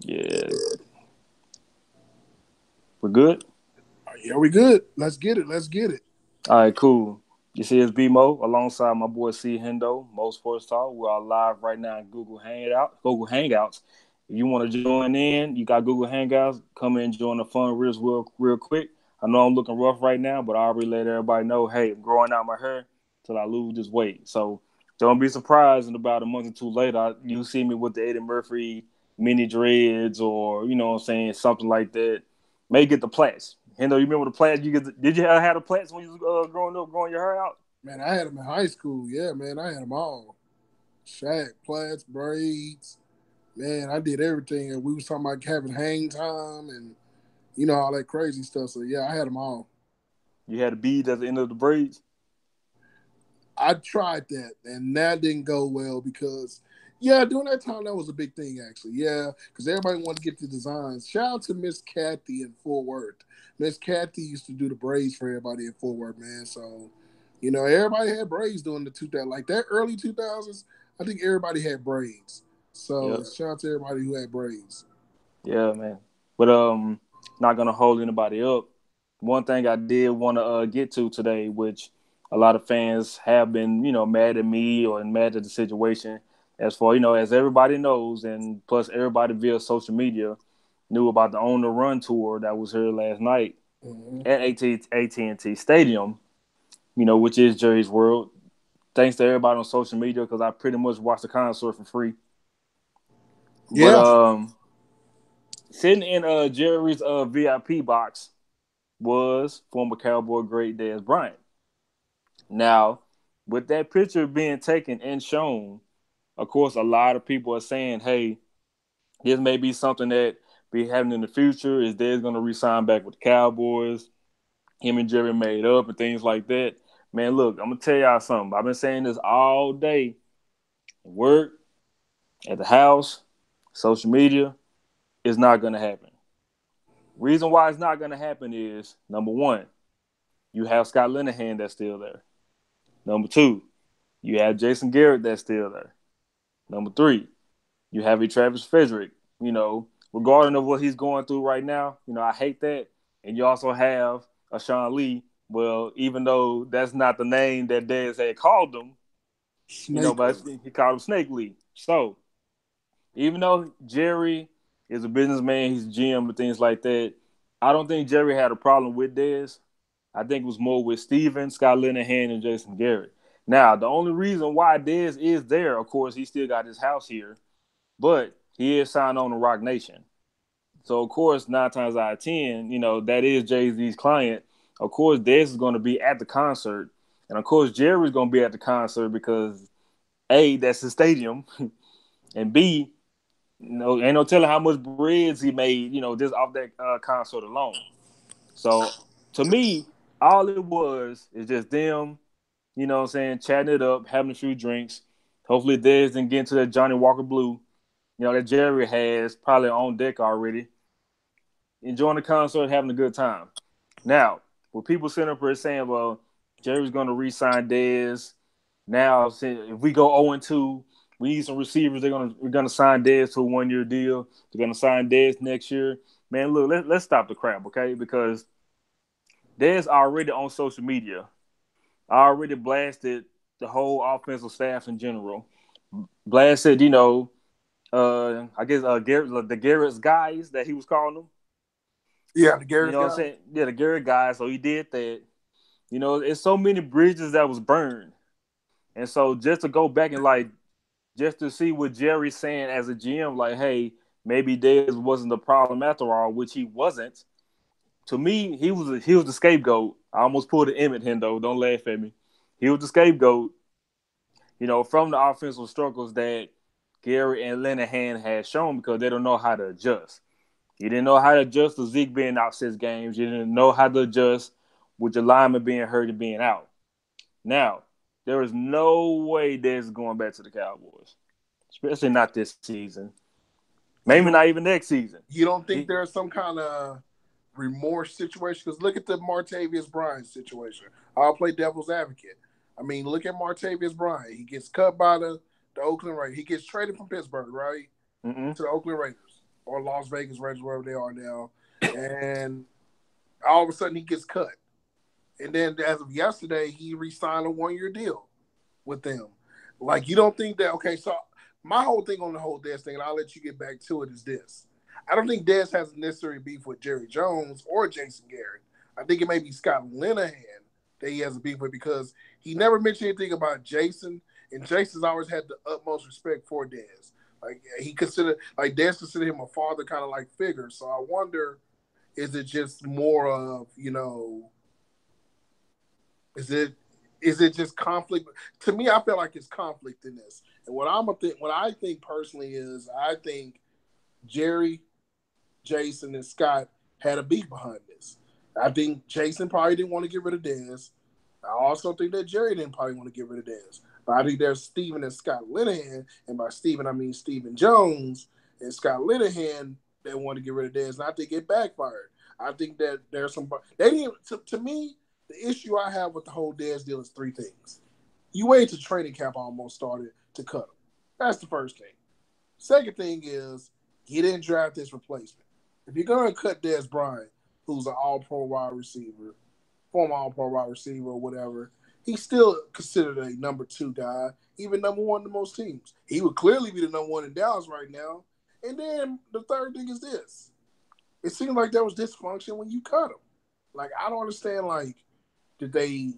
Yeah, we're good. Yeah, we good. Let's get it. Let's get it. All right, cool. You see, it's BMO alongside my boy C Hendo, Mo Sports Talk. We're all live right now in Google Hangouts. If you want to join in, you got Google Hangouts. Come in and join the fun real quick. I know I'm looking rough right now, but I already let everybody know, hey, I'm growing out my hair till I lose this weight. So don't be surprised in about a month or two later, you see me with the Eddie Murphy mini dreads or, you know what I'm saying, something like that. May get the plaits. Hendo, you remember the plaits? Did you have the plaits when you was growing up, growing your hair out? Man, I had them in high school. Yeah, man, I had them all. Shaq, plaits, braids. Man, I did everything. And we was talking about having hang time and all that crazy stuff. So yeah, I had them all. You had the beads at the end of the braids. I tried that, and that didn't go well because, yeah, during that time that was a big thing actually. Yeah, because everybody wanted to get the designs. Shout out to Miss Kathy in Fort Worth. Miss Kathy used to do the braids for everybody in Fort Worth, man. So, everybody had braids during the 2000, like that early 2000s. I think everybody had braids. So Yep. shout out to everybody who had braids. Yeah, man. But not gonna hold anybody up. One thing I did want to get to today, which a lot of fans have been, mad at me or mad at the situation. As for as everybody knows, and plus everybody via social media knew about the On the Run tour that was here last night Hmm. at AT&T Stadium. Which is Jerry's World. Thanks to everybody on social media because I pretty much watched the concert for free. But Yeah, sitting in Jerry's VIP box was former Cowboy great Dez Bryant. Now, with that picture being taken and shown, of course, a lot of people are saying, "Hey, this may be something that be happening in the future. Is Dez going to resign back with the Cowboys? Him and Jerry made up and things like that." Man, look, I'm gonna tell y'all something. I've been saying this all day at work, at the house, social media. It's not gonna happen. Reason why it's not gonna happen is number one, you have Scott Linehan that's still there. Number two, you have Jason Garrett that's still there. Number three, you have a Travis Frederick. Regarding of what he's going through right now, I hate that. And you also have a Sean Lee. Well, even though that's not the name that Dez had called him, Snake. but he called him Snake Lee. So even though Jerry is a businessman, he's a GM and things like that, I don't think Jerry had a problem with Dez. I think it was more with Steven, Scott Linehan, and Jason Garrett. Now, the only reason why Dez is there, of course, he still got his house here, but he is signed on to Rock Nation. So, of course, 9 times out of 10, that is Jay Z's client. Of course, Dez is going to be at the concert. And, of course, Jerry's going to be at the concert because, A, that's his stadium, and B, ain't no telling how much breads he made, just off that concert alone. So, to me, all it was is just them what I'm saying, chatting it up, having a few drinks. Hopefully Dez didn't get into that Johnny Walker Blue, that Jerry has probably on deck already. Enjoying the concert, having a good time. Now, with people sitting up here saying, well, Jerry's going to re-sign Dez. Now, if we go 0-2, we need some receivers. We're gonna sign Dez to a 1-year deal. They're gonna sign Dez next year. Man, look, let's stop the crap, okay? Because Dez already on social media I already blasted the whole offensive staff in general. Blasted, I guess the Garrett's guys that he was calling them. Yeah, the You Garrett's know what I'm guy. saying? Yeah, the Garrett guys. So he did that. It's so many bridges that was burned. And so just to go back and just to see what Jerry's saying as a GM, like, hey, maybe Dez wasn't the problem after all, which he wasn't. To me, he was the scapegoat. I almost pulled an Emmett Hendo. Don't laugh at me. He was the scapegoat from the offensive struggles that Gary and Linehan had shown because they don't know how to adjust. You didn't know how to adjust to Zeke being out 6 games. You didn't know how to adjust with your lineman being hurt and being out. Now, there is no way Dez is going back to the Cowboys, especially not this season. Maybe You not don't even next season. you don't think He, there's some kind of remorse situation? Because look at the Martavius Bryant situation. I'll play devil's advocate. I mean, look at Martavius Bryant. He gets cut by the Oakland Raiders. He gets traded from Pittsburgh, right, mm-mm. to the Oakland Raiders. or Las Vegas Raiders, wherever they are now, and all of a sudden he gets cut. And then as of yesterday, he re-signed a 1 year deal with them. Like you don't think that okay, so my whole thing on the whole Dez thing, and I'll let you get back to it, is this. I don't think Dez has a necessary beef with Jerry Jones or Jason Garrett. I think it may be Scott Linehan that he has a beef with because he never mentioned anything about Jason, and Jason's always had the utmost respect for Dez. Like he considered, like Dez considered him a father kind of like figure. So I wonder, is it just more of is it is it just conflict? To me, I feel like it's conflict in this. And what I think personally is, I think Jerry, Jason, and Scott had a beef behind this. I think Jason probably didn't want to get rid of Dez. I also think that Jerry didn't probably want to get rid of Dez. But I think there's Steven and Scott Linehan, and by Steven I mean Steven Jones and Scott Linehan that want to get rid of Dez, and I think it backfired. I think that there's some they didn't to me the issue I have with the whole Dez deal is three things. You wait till training camp almost started to cut him. That's the first thing. Second thing is you didn't draft this replacement. If you're gonna cut Dez Bryant, who's an all-pro wide receiver, former all-pro wide receiver or whatever, he's still considered a number two guy, even number one to most teams. He would clearly be the number one in Dallas right now. And then the third thing is this. It seemed like there was dysfunction when you cut him. Like, I don't understand, like, did they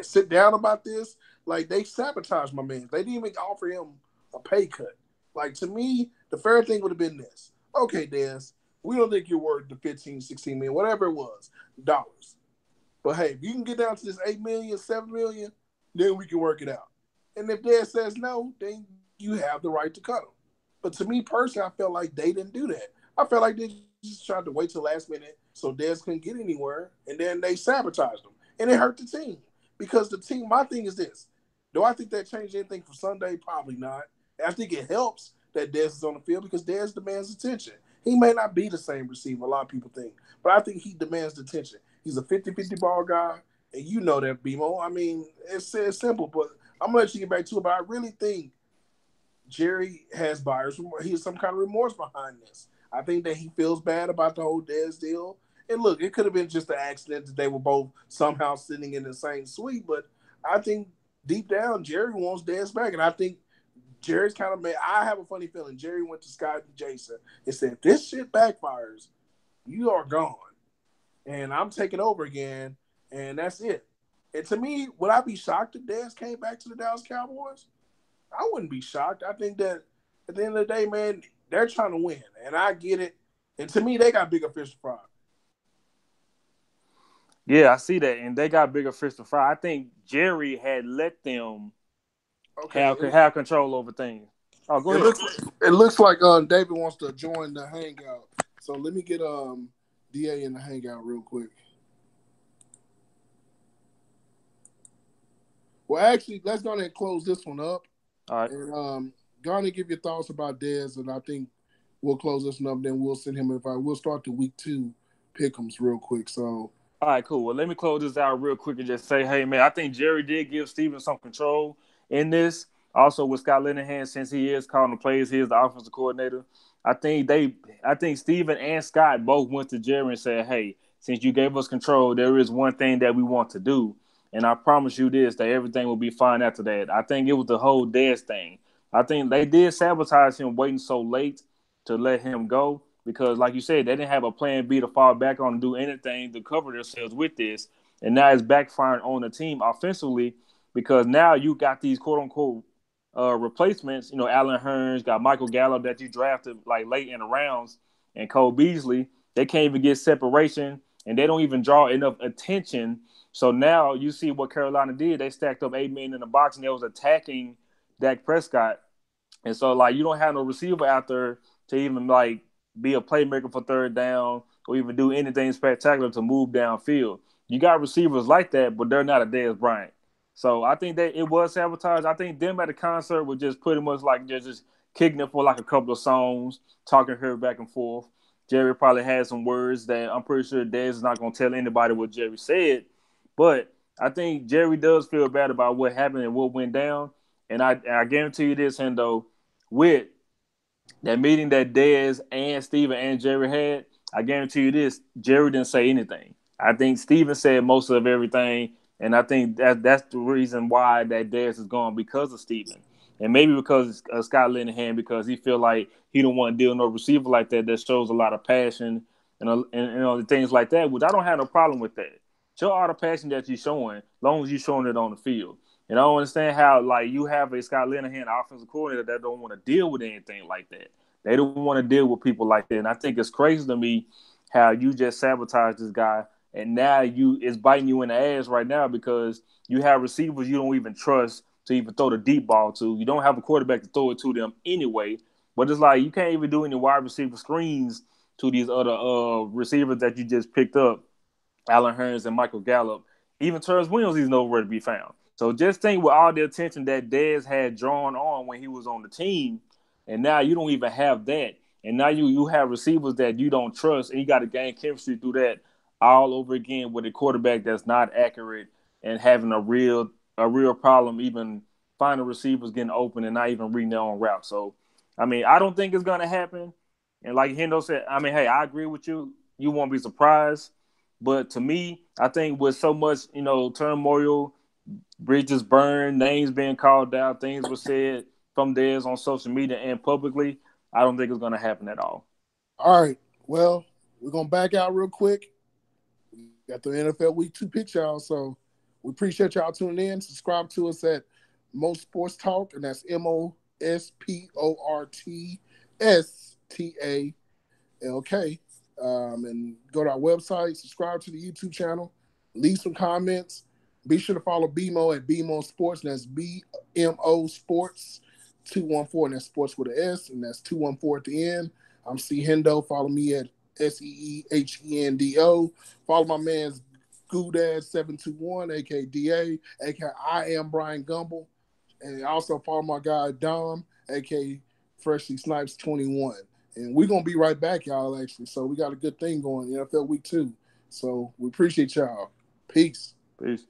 sit down about this? Like, they sabotaged my man. They didn't even offer him a pay cut. Like, to me, the fair thing would have been this. Okay, Dez, we don't think you're worth the 15, 16 million, whatever it was, dollars. But hey, if you can get down to this 8 million, 7 million, then we can work it out. And if Dez says no, then you have the right to cut him. But to me personally, I felt like they didn't do that. I felt like they just tried to wait till the last minute so Dez couldn't get anywhere, and then they sabotaged him. And it hurt the team. Because the team, my thing is this. Do I think that changed anything for Sunday? Probably not. I think it helps that Dez is on the field because Dez demands attention. He may not be the same receiver a lot of people think, but I think he demands attention. He's a 50-50 ball guy, and you know that, BMO. I mean, it's simple, but I'm going to let you get back to it, but I really think Jerry has buyer's remorse. He has some kind of remorse behind this. I think that he feels bad about the whole Dez deal. And look, it could have been just an accident that they were both somehow sitting in the same suite, but I think deep down, Jerry wants Dez back, and I think Jerry's kind of mad. I have a funny feeling. Jerry went to Scott and Jason and said, if this shit backfires, you are gone. And I'm taking over again, and that's it. And to me, would I be shocked if Dez came back to the Dallas Cowboys? I wouldn't be shocked. I think that at the end of the day, man, they're trying to win, and I get it. And to me, they got bigger fish to fry. Yeah, I see that, and they got bigger fish to fry. I think Jerry had let them Okay, have control over things. Oh, go it ahead. looks like David wants to join the hangout. So let me get DA in the hangout real quick. Well, actually, let's go ahead and close this one up. All right. And go ahead and give your thoughts about Dez, and I think we'll close this one up. Then we'll send him an invite. We'll start the week 2 pick'ems real quick. So. All right, cool. Well, let me close this out real quick and just say, hey, man, I think Jerry did give Steven some control in this. Also, with Scott Linehan, since he is calling the plays, he is the offensive coordinator. I think Steven and Scott both went to Jerry and said, hey, since you gave us control, there is one thing that we want to do. And I promise you this, that everything will be fine after that. I think it was the whole Dez thing. I think they did sabotage him waiting so late to let him go. Because, like you said, they didn't have a plan B to fall back on and do anything to cover themselves with this. And now it's backfiring on the team offensively because now you got these quote-unquote replacements. You know, Allen Hurns, got Michael Gallup that you drafted like late in the rounds, and Cole Beasley. They can't even get separation, and they don't even draw enough attention. So now you see what Carolina did. They stacked up 8 men in the box, and they was attacking Dak Prescott. And so, like, you don't have no receiver out there to even, like, be a playmaker for third down or even do anything spectacular to move downfield. You got receivers like that, but they're not a Dez Bryant. So I think that it was sabotage. I think them at the concert were just pretty much like just kicking it for like a couple of songs, talking her back and forth. Jerry probably had some words that I'm pretty sure Dez is not going to tell anybody what Jerry said. But I think Jerry does feel bad about what happened and what went down. And I guarantee you this, Hendo, with That meeting that Dez and Steven and Jerry had, I guarantee you this, Jerry didn't say anything. I think Steven said most of everything, and I think that's the reason why that Dez is gone because of Steven. And maybe because Scott Linehan, because he feel like he don't want to deal with no receiver like that that shows a lot of passion and things like that, which I don't have no problem with that. Show all the passion that you're showing, as long as you're showing it on the field. And I don't understand how like you have a Scott Linehan offensive coordinator that don't want to deal with anything like that. They don't want to deal with people like that. And I think it's crazy to me how you just sabotage this guy and now you it's biting you in the ass right now because you have receivers you don't even trust to even throw the deep ball to. You don't have a quarterback to throw it to them anyway. But it's like you can't even do any wide receiver screens to these other receivers that you just picked up, Allen Hurns and Michael Gallup. Even Terrence Williams is nowhere to be found. So just think with all the attention that Dez had drawn on when he was on the team, and now you don't even have that. And now you have receivers that you don't trust, and you got to gain chemistry through that all over again with a quarterback that's not accurate and having a real problem even finding receivers getting open and not even reading their own route. So, I mean, I don't think it's gonna happen. And like Hendo said, I mean, hey, I agree with you. You won't be surprised. But to me, I think with so much, turmoil, bridges burned, names being called out, things were said from theirs on social media and publicly, I don't think it's going to happen at all. All right. Well, we're gonna back out real quick. We got the NFL Week 2 picks, y'all. So we appreciate y'all tuning in. Subscribe to us at Mo Sports Talk, and that's MOSPORTSTALK. And go to our website, subscribe to the YouTube channel, leave some comments. Be sure to follow BMO at BMO Sports, and that's BMO Sports 214, and that's sports with an S, and that's 214 at the end. I'm C Hendo. Follow me at SEEHENDO. Follow my man's Goodad721, aka DA, aka I am Brian Gumble. And also follow my guy Dom, aka Freshly Snipes 21. And we're gonna be right back, y'all, actually. So we got a good thing going, NFL Week 2. So we appreciate y'all. Peace. Peace.